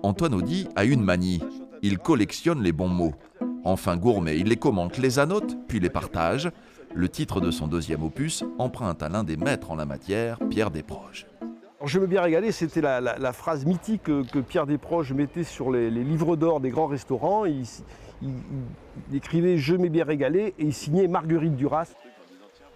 Antoine Audy a une manie. Il collectionne les bons mots. Enfin gourmet, il les commente, les annote, puis les partage. Le titre de son deuxième opus emprunte à l'un des maîtres en la matière, Pierre Desproges. Alors, je me bien régalé, c'était la phrase mythique que Pierre Desproges mettait sur les livres d'or des grands restaurants. Il écrivait « Je m'ai bien régalé » et il signait Marguerite Duras.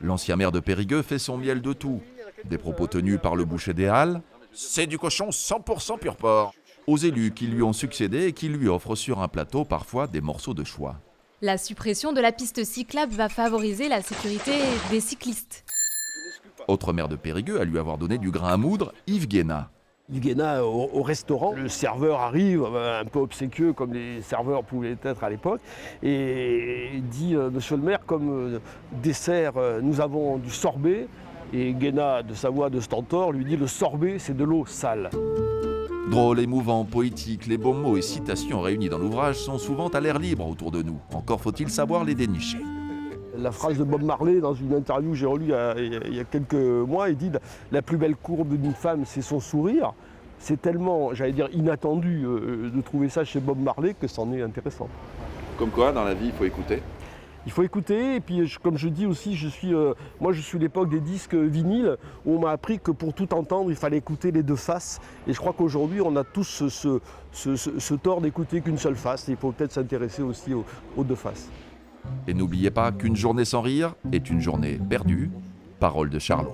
L'ancien maire de Périgueux fait son miel de tout. Des propos tenus par le boucher des Halles. C'est du cochon 100% pur porc. Aux élus qui lui ont succédé et qui lui offrent sur un plateau parfois des morceaux de choix. La suppression de la piste cyclable va favoriser la sécurité des cyclistes. Autre maire de Périgueux à lui avoir donné du grain à moudre, Yves Guéna. Yves Guéna au restaurant, le serveur arrive un peu obséquieux comme les serveurs pouvaient être à l'époque et dit « Monsieur le maire, comme dessert, nous avons du sorbet ». Et Guéna, de sa voix de stentor, lui dit « Le sorbet, c'est de l'eau sale ». Drôle, émouvant, poétique, les beaux mots et citations réunis dans l'ouvrage sont souvent à l'air libre autour de nous. Encore faut-il savoir les dénicher. La phrase de Bob Marley dans une interview que j'ai relue il y a quelques mois, il dit « La plus belle courbe d'une femme, c'est son sourire ». C'est tellement, j'allais dire, inattendu de trouver ça chez Bob Marley que c'en est intéressant. Comme quoi, dans la vie, il faut écouter. Il faut écouter, et puis comme je dis aussi, moi je suis l'époque des disques vinyles, où on m'a appris que pour tout entendre, il fallait écouter les deux faces. Et je crois qu'aujourd'hui, on a tous ce tort d'écouter qu'une seule face. Il faut peut-être s'intéresser aussi aux deux faces. Et n'oubliez pas qu'une journée sans rire est une journée perdue. Parole de Charlot.